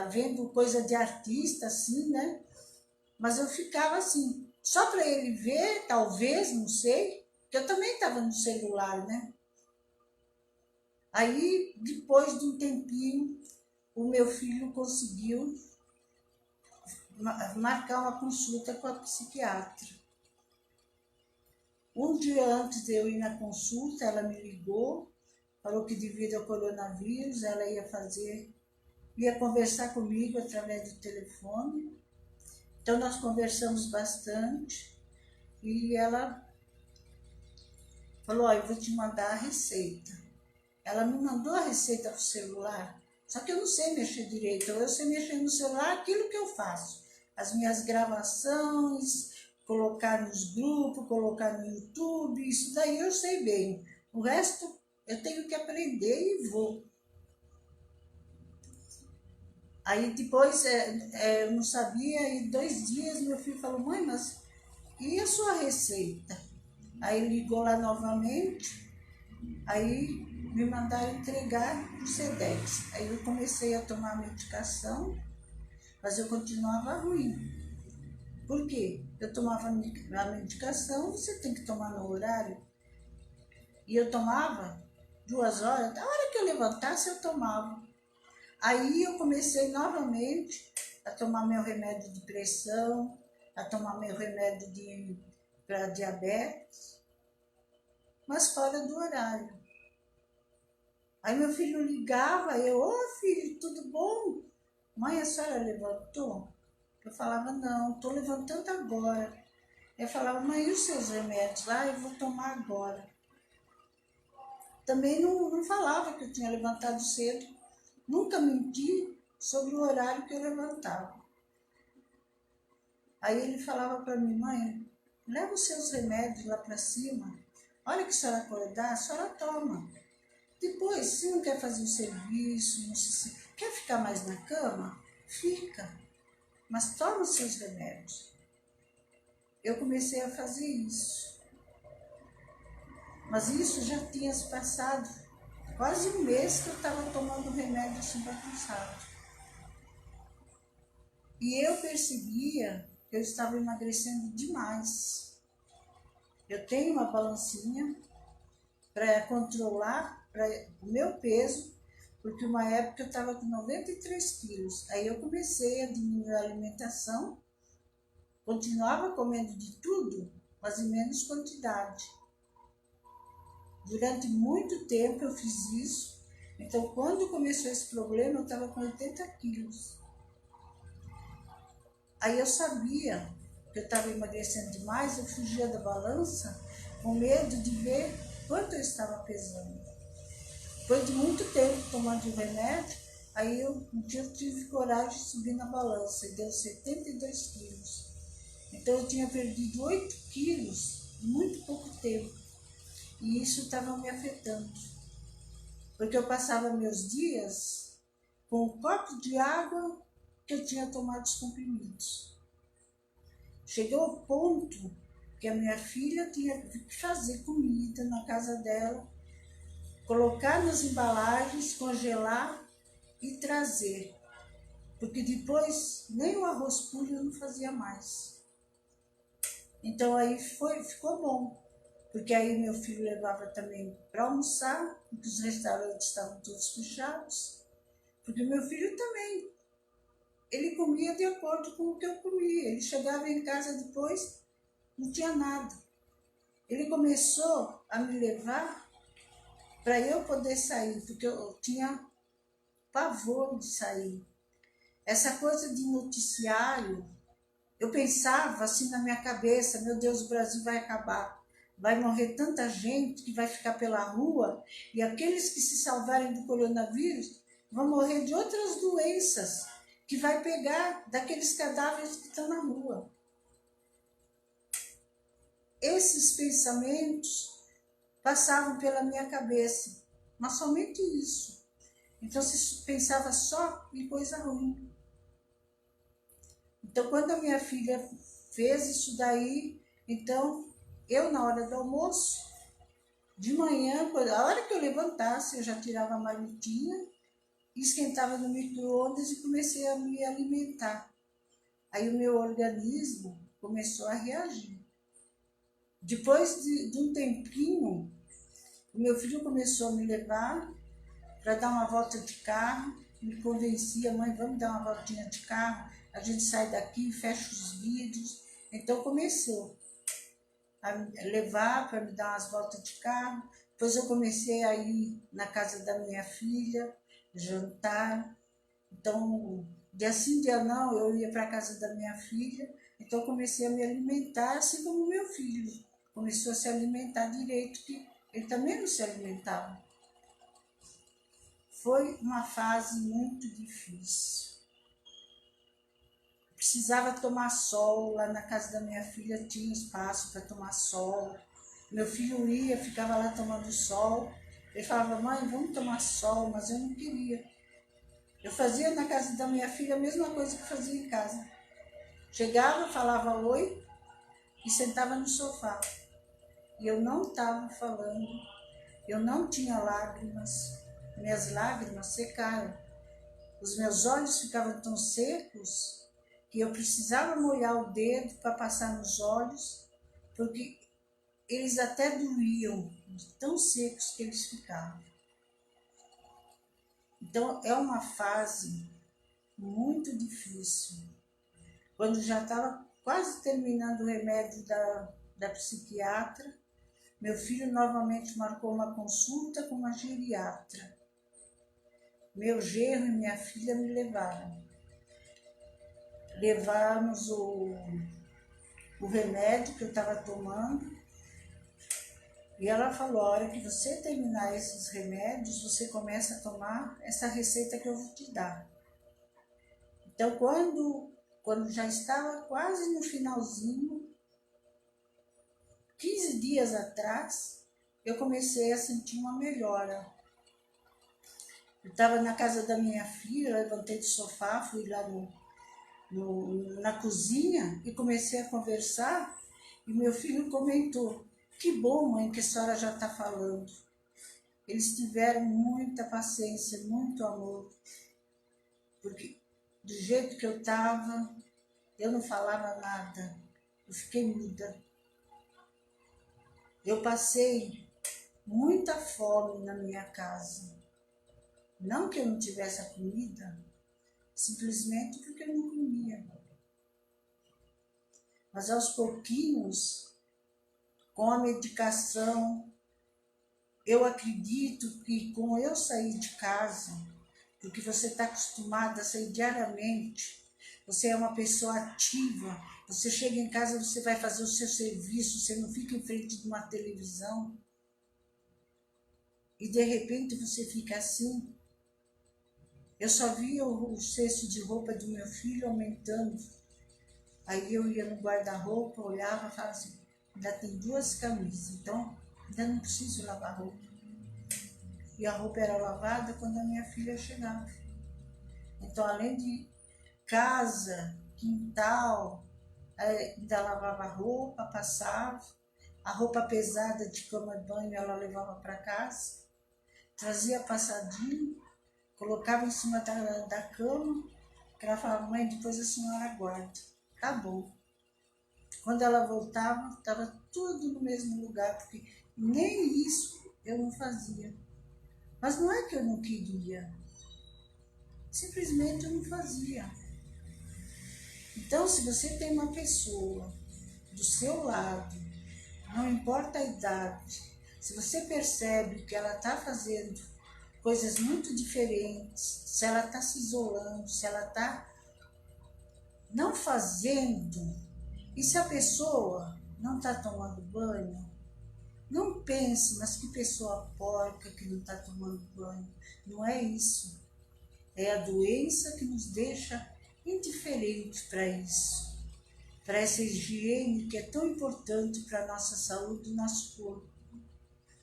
Speaker 2: vendo coisa de artista assim, né? Mas eu ficava assim, só para ele ver, talvez, não sei, porque eu também estava no celular, né? Aí, depois de um tempinho, o meu filho conseguiu marcar uma consulta com a psiquiatra. Um dia antes de eu ir na consulta, ela me ligou, falou que devido ao coronavírus, ela ia conversar comigo através do telefone. Então nós conversamos bastante e ela falou, eu vou te mandar a receita. Ela me mandou a receita para o celular, só que eu não sei mexer direito, eu sei mexer no celular aquilo que eu faço. As minhas gravações, colocar nos grupos, colocar no YouTube, isso daí eu sei bem. O resto eu tenho que aprender e vou. Aí depois eu não sabia, e 2 dias meu filho falou, mãe, mas e a sua receita? Aí ligou lá novamente, aí me mandaram entregar o Sedex. Aí eu comecei a tomar a medicação, mas eu continuava ruim. Por quê? Eu tomava a medicação, você tem que tomar no horário. E eu tomava 2 horas, da hora que eu levantasse eu tomava. Aí eu comecei novamente a tomar meu remédio de pressão, a tomar meu remédio para diabetes, mas fora do horário. Aí meu filho ligava, ô filho, tudo bom? Mãe, a senhora levantou? Eu falava, não, estou levantando agora. Eu falava, mãe, e os seus remédios? Eu vou tomar agora. também não falava que eu tinha levantado cedo. Nunca menti sobre o horário que eu levantava. Aí ele falava para mim, mãe, leva os seus remédios lá para cima. Hora que a senhora acordar, a senhora toma. Depois, se não quer fazer o serviço, não se, quer ficar mais na cama, fica. Mas toma os seus remédios. Eu comecei a fazer isso. Mas isso já tinha se passado quase um mês que eu estava tomando remédio assim para cansado. E eu percebia que eu estava emagrecendo demais. Eu tenho uma balancinha para controlar o meu peso, porque uma época eu estava com 93 quilos. Aí eu comecei a diminuir a alimentação, continuava comendo de tudo, mas em menos quantidade. Durante muito tempo eu fiz isso. Então, quando começou esse problema, eu estava com 80 quilos. Aí eu sabia que eu estava emagrecendo demais, eu fugia da balança com medo de ver quanto eu estava pesando. Depois de muito tempo tomando o remédio, aí um dia eu tive coragem de subir na balança e deu 72 quilos. Então eu tinha perdido 8 quilos em muito pouco tempo. E isso estava me afetando. Porque eu passava meus dias com um copo de água que eu tinha tomado os comprimidos. Chegou ao ponto que a minha filha tinha que fazer comida na casa dela, colocar nas embalagens, congelar e trazer. Porque depois nem o arroz puro eu não fazia mais. Então aí ficou bom. Porque aí meu filho levava também para almoçar, porque os restaurantes estavam todos fechados. Porque meu filho também, ele comia de acordo com o que eu comia. Ele chegava em casa depois, não tinha nada. Ele começou a me levar para eu poder sair, porque eu tinha pavor de sair. Essa coisa de noticiário, eu pensava assim na minha cabeça, meu Deus, o Brasil vai acabar. Vai morrer tanta gente que vai ficar pela rua e aqueles que se salvarem do coronavírus vão morrer de outras doenças que vai pegar daqueles cadáveres que estão na rua. Esses pensamentos passavam pela minha cabeça, mas somente isso. Então se pensava só em coisa ruim. Então quando a minha filha fez isso daí, então eu na hora do almoço, de manhã, a hora que eu levantasse, eu já tirava a marmitinha, esquentava no micro-ondas e comecei a me alimentar. Aí o meu organismo começou a reagir. Depois de um tempinho, o meu filho começou a me levar para dar uma volta de carro, me convencia, mãe, vamos dar uma voltinha de carro, a gente sai daqui, fecha os vidros. Então começou a levar para me dar umas voltas de carro. Depois eu comecei a ir na casa da minha filha, jantar. Então, dia sim, dia não, eu ia para a casa da minha filha. Então, eu comecei a me alimentar, assim como meu filho começou a se alimentar direito, que ele também não se alimentava. Foi uma fase muito difícil. Precisava tomar sol, lá na casa da minha filha tinha espaço para tomar sol. Meu filho ia, ficava lá tomando sol. Ele falava, mãe, vamos tomar sol, mas eu não queria. Eu fazia na casa da minha filha a mesma coisa que fazia em casa. Chegava, falava oi e sentava no sofá. E eu não estava falando, eu não tinha lágrimas. Minhas lágrimas secaram. Os meus olhos ficavam tão secos que eu precisava molhar o dedo para passar nos olhos, porque eles até doíam, tão secos que eles ficavam. Então, é uma fase muito difícil. Quando já estava quase terminando o remédio da psiquiatra, meu filho novamente marcou uma consulta com uma geriatra. Meu genro e minha filha me levaram. Levamos o remédio que eu estava tomando E ela falou, a hora que você terminar esses remédios, você começa a tomar essa receita que eu vou te dar. Então, quando já estava quase no finalzinho, 15 dias atrás, eu comecei a sentir uma melhora. Eu estava na casa da minha filha, levantei do sofá, fui lá na cozinha e comecei a conversar. E meu filho comentou, que bom, mãe, que a senhora já está falando. Eles tiveram muita paciência, muito amor. Porque do jeito que eu estava, eu não falava nada. Eu fiquei muda. Eu passei muita fome na minha casa. Não que eu não tivesse a comida, simplesmente porque eu não comia. Mas aos pouquinhos, com a medicação, eu acredito que com eu sair de casa, porque você está acostumada a sair diariamente, você é uma pessoa ativa, você chega em casa, você vai fazer o seu serviço, você não fica em frente de uma televisão, e de repente você fica assim. Eu só via o cesto de roupa do meu filho aumentando. Aí eu ia no guarda-roupa, olhava e falava assim, ainda tem 2 camisas, então ainda não preciso lavar roupa. E a roupa era lavada quando a minha filha chegava. Então, além de casa, quintal, ainda lavava roupa, passava. A roupa pesada de cama e banho ela levava para casa, trazia passadinho, colocava em cima da cama, que ela falava, mãe, depois a senhora guarda. Tá bom. Quando ela voltava, estava tudo no mesmo lugar, porque nem isso eu não fazia. Mas não é que eu não queria, simplesmente eu não fazia. Então, se você tem uma pessoa do seu lado, não importa a idade, se você percebe que ela está fazendo coisas muito diferentes, se ela está se isolando, se ela está não fazendo, e se a pessoa não está tomando banho, não pense, mas que pessoa porca que não está tomando banho. Não é isso. É a doença que nos deixa indiferentes para isso, para essa higiene que é tão importante para a nossa saúde e nosso corpo.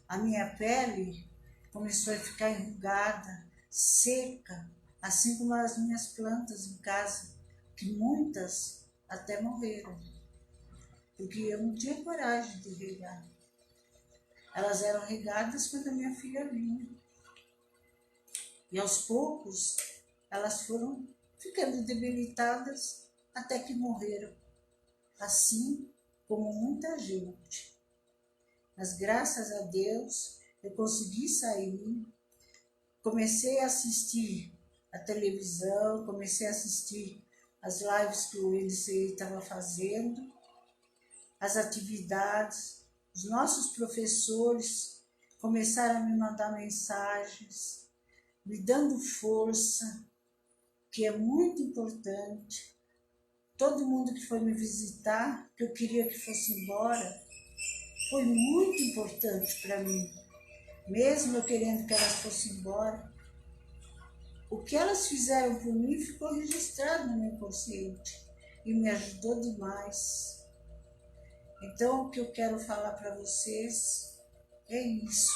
Speaker 2: A minha pele começou a ficar enrugada, seca, assim como as minhas plantas em casa, que muitas até morreram, porque eu não tinha coragem de regar. Elas eram regadas quando a minha filha vinha. E aos poucos, elas foram ficando debilitadas até que morreram. Assim como muita gente. Mas graças a Deus, eu consegui sair, comecei a assistir a televisão, comecei a assistir as lives que o NCI estava fazendo, as atividades. Os nossos professores começaram a me mandar mensagens, me dando força, que é muito importante. Todo mundo que foi me visitar, que eu queria que fosse embora, foi muito importante para mim. Mesmo eu querendo que elas fossem embora, o que elas fizeram por mim ficou registrado no meu inconsciente e me ajudou demais. Então, o que eu quero falar para vocês é isso.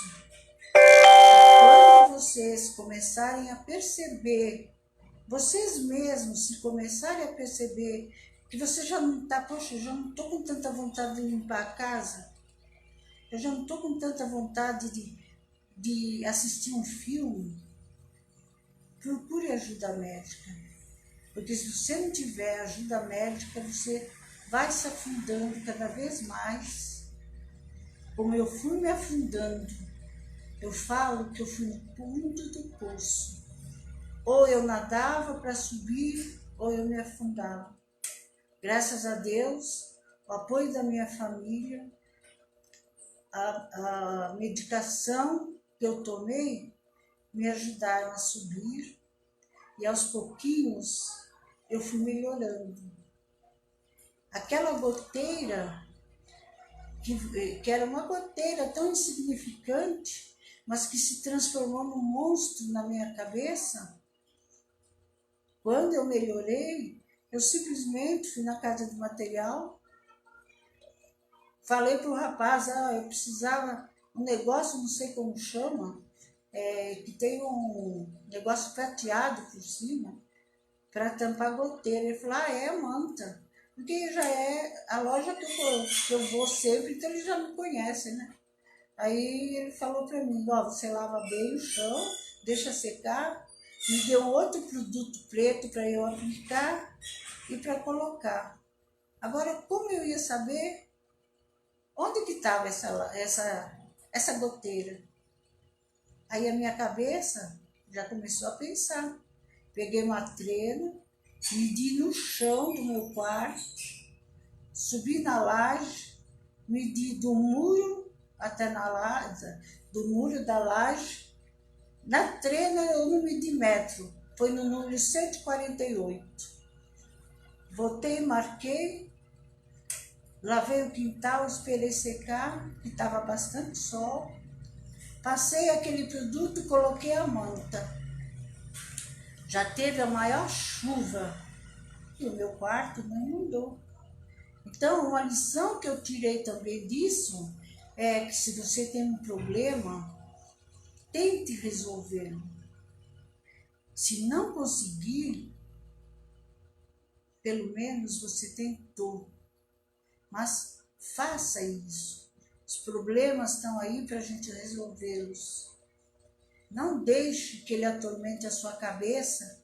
Speaker 2: Quando vocês começarem a perceber, vocês mesmos se começarem a perceber que você já não está, poxa, eu já não estou com tanta vontade de limpar a casa, eu já não estou com tanta vontade de assistir um filme, procure ajuda médica. Porque se você não tiver ajuda médica, você vai se afundando cada vez mais. Como eu fui me afundando, eu falo que eu fui no fundo do poço. Ou eu nadava para subir, ou eu me afundava. Graças a Deus, o apoio da minha família, a medicação que eu tomei, me ajudaram a subir. E aos pouquinhos eu fui melhorando. Aquela goteira que era uma goteira tão insignificante, mas que se transformou num monstro na minha cabeça. Quando eu melhorei, eu simplesmente fui na casa de material, falei para o rapaz, eu precisava um negócio, não sei como chama, que tem um negócio prateado por cima, para tampar a goteira. Ele falou, é manta. Porque já é a loja que eu vou sempre, então ele já me conhece, né? Aí ele falou para mim, você lava bem o chão, deixa secar, me deu outro produto preto para eu aplicar e para colocar. Agora, como eu ia saber onde que estava essa goteira? Aí a minha cabeça já começou a pensar. Peguei uma trena, medi no chão do meu quarto, subi na laje, medi do muro até na laje, do muro da laje. Na trena eu não medi metro, foi no número 148. Voltei, marquei, lavei o quintal, esperei secar, que estava bastante sol. Passei aquele produto, coloquei a manta. Já teve a maior chuva e o meu quarto não inundou. Então, uma lição que eu tirei também disso é que se você tem um problema, tente resolvê-lo. Se não conseguir, pelo menos você tentou. Mas faça isso. Os problemas estão aí para a gente resolvê-los. Não deixe que ele atormente a sua cabeça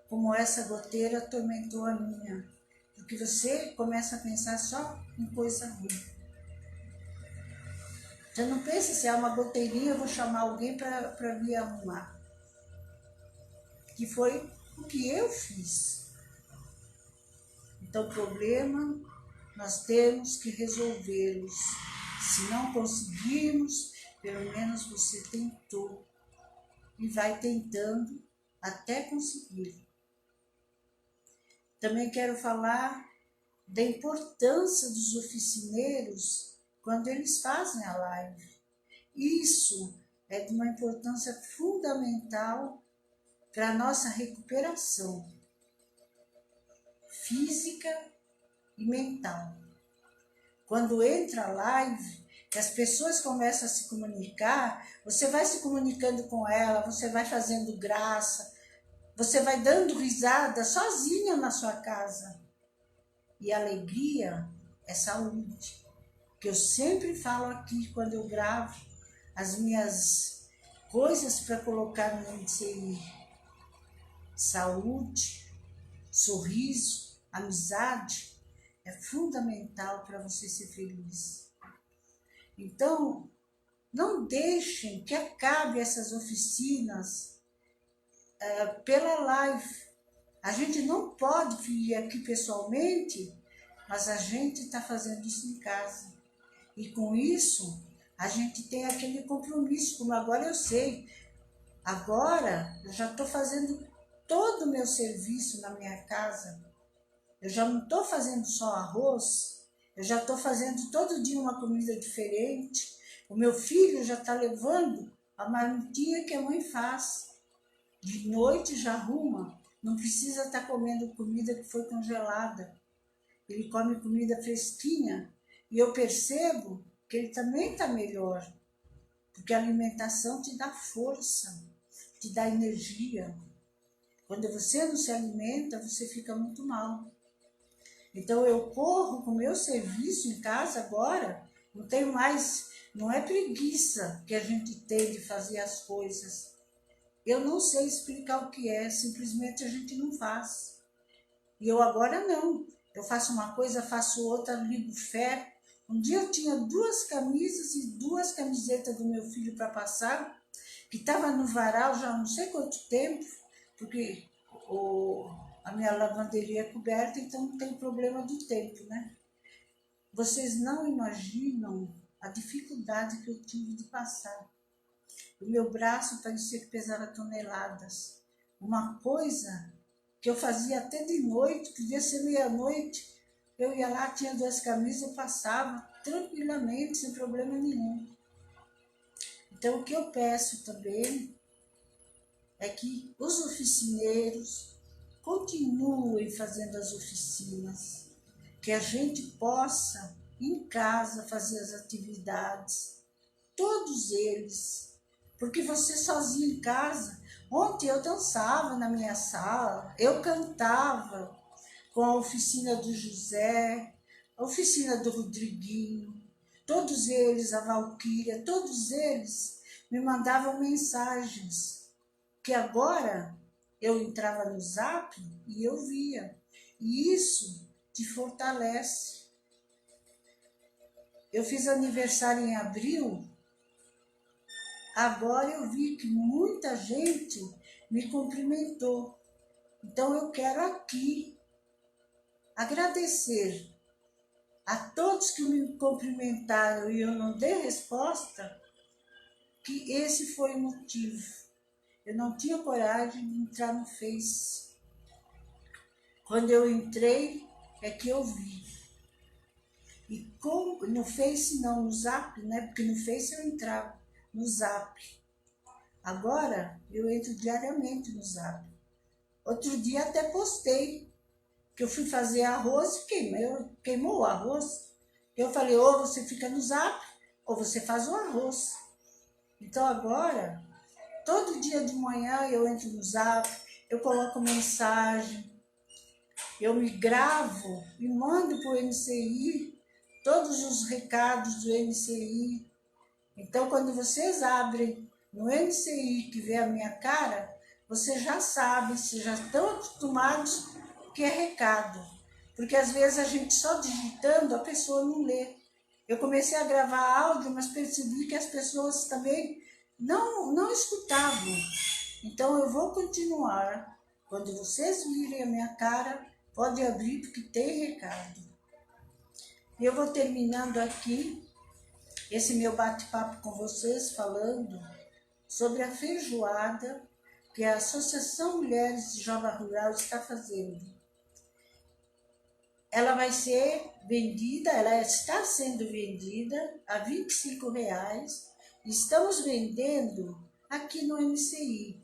Speaker 2: como essa goteira atormentou a minha. Porque você começa a pensar só em coisa ruim. Você não pensa se é uma goteirinha, eu vou chamar alguém para me arrumar. Que foi o que eu fiz. Então, problema, nós temos que resolvê-los. Se não conseguirmos, pelo menos você tentou. E vai tentando até conseguir. Também quero falar da importância dos oficineiros quando eles fazem a live. Isso é de uma importância fundamental para a nossa recuperação física e mental. Quando entra a live, que as pessoas começam a se comunicar, você vai se comunicando com ela, você vai fazendo graça, você vai dando risada sozinha na sua casa. E alegria é saúde. Que eu sempre falo aqui quando eu gravo as minhas coisas para colocar no MCI. Saúde, sorriso, amizade é fundamental para você ser feliz. Então, não deixem que acabe essas oficinas pela live. A gente não pode vir aqui pessoalmente, mas a gente está fazendo isso em casa. E com isso, a gente tem aquele compromisso, como agora eu sei. Agora, eu já estou fazendo todo o meu serviço na minha casa. Eu já não estou fazendo só arroz, eu já estou fazendo todo dia uma comida diferente. O meu filho já está levando a marmitinha que a mãe faz. De noite já arruma, não precisa estar comendo comida que foi congelada. Ele come comida fresquinha e eu percebo que ele também está melhor, porque a alimentação te dá força, te dá energia. Quando você não se alimenta, você fica muito mal. Então eu corro com o meu serviço em casa agora, não tenho mais, não é preguiça que a gente tem de fazer as coisas. Eu não sei explicar o que é, simplesmente a gente não faz. E eu agora não. Eu faço uma coisa, faço outra, ligo fé. Um dia eu tinha 2 camisas e 2 camisetas do meu filho para passar, que estava no varal já há não sei quanto tempo, porque a minha lavanderia é coberta, então não tem problema do tempo, né? Vocês não imaginam a dificuldade que eu tive de passar. O meu braço parecia que pesava toneladas. Uma coisa que eu fazia até de noite, podia ser meia-noite, Eu ia lá, tinha 2 camisas, eu passava tranquilamente, sem problema nenhum. Então, o que eu peço também é que os oficineiros continuem fazendo as oficinas, que a gente possa, em casa, fazer as atividades, todos eles, porque você sozinho em casa, ontem eu dançava na minha sala, eu cantava com a oficina do José, a oficina do Rodriguinho, todos eles, a Valquíria, todos eles me mandavam mensagens, que agora eu entrava no Zap e eu via, e isso te fortalece. Eu fiz aniversário em abril, agora eu vi que muita gente me cumprimentou. Então eu quero aqui agradecer a todos que me cumprimentaram e eu não dei resposta, que esse foi o motivo. Eu não tinha coragem de entrar no Face. Quando eu entrei, é que eu vi. E como, no Face não, no Zap, né? Porque no Face eu entrava, no Zap. Agora eu entro diariamente no Zap. Outro dia até postei que eu fui fazer arroz e queimou o arroz. Eu falei, ou você fica no Zap, ou você faz o arroz. Então agora, todo dia de manhã eu entro no Zap, eu coloco mensagem, eu me gravo e mando para o NCI todos os recados do NCI. Então, quando vocês abrem no NCI que vê a minha cara, vocês já sabem, vocês já estão acostumados que é recado. Porque às vezes a gente só digitando, a pessoa não lê. Eu comecei a gravar áudio, mas percebi que as pessoas também não escutavam. Então eu vou continuar. Quando vocês virem a minha cara, pode abrir porque tem recado. E eu vou terminando aqui esse meu bate-papo com vocês, falando sobre a feijoada que a Associação Mulheres de Jova Rural está fazendo. Ela vai ser vendida, ela está sendo vendida a R$ 25. Estamos vendendo aqui no MCI.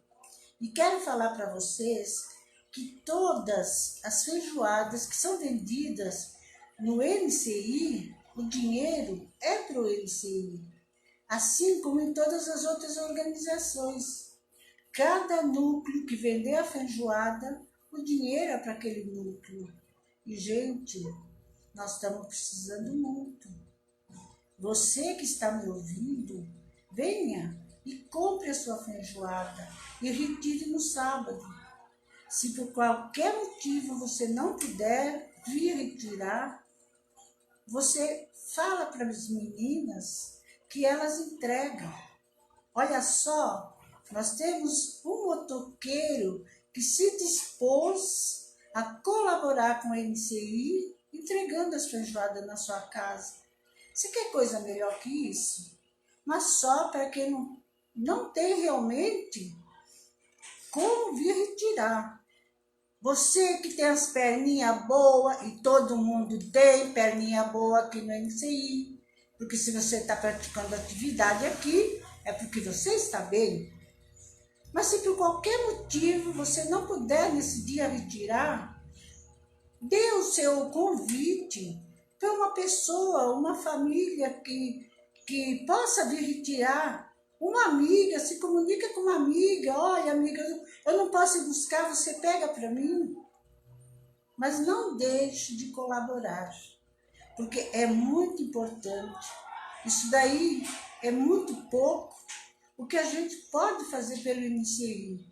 Speaker 2: E quero falar para vocês que todas as feijoadas que são vendidas no MCI, o dinheiro é para o MCI, assim como em todas as outras organizações. Cada núcleo que vender a feijoada, o dinheiro é para aquele núcleo. E, gente, nós estamos precisando muito. Você que está me ouvindo, venha e compre a sua feijoada e retire no sábado. Se por qualquer motivo você não puder vir retirar, você fala para as meninas que elas entregam. Olha só, nós temos um motoqueiro que se dispôs a colaborar com a MCI, entregando as feijoadas na sua casa. Você quer coisa melhor que isso? Mas só para quem não tem realmente como vir retirar. Você que tem as perninhas boas, e todo mundo tem perninha boa aqui no MCI, porque se você está praticando atividade aqui, é porque você está bem. Mas se por qualquer motivo você não puder nesse dia retirar, dê o seu convite para uma pessoa, uma família que possa vir retirar. Uma amiga, se comunica com uma amiga, olha amiga, eu não posso ir buscar, você pega para mim. Mas não deixe de colaborar, porque é muito importante. Isso daí é muito pouco o que a gente pode fazer pelo MCI,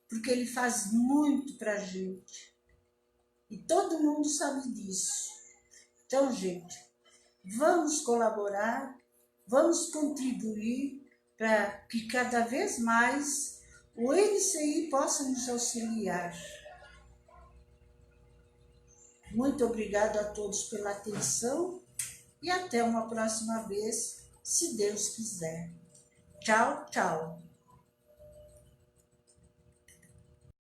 Speaker 2: porque ele faz muito para a gente. E todo mundo sabe disso. Então, gente, vamos colaborar, vamos contribuir para que cada vez mais o MCI possa nos auxiliar. Muito obrigado a todos pela atenção e até uma próxima vez, se Deus quiser. Tchau, tchau.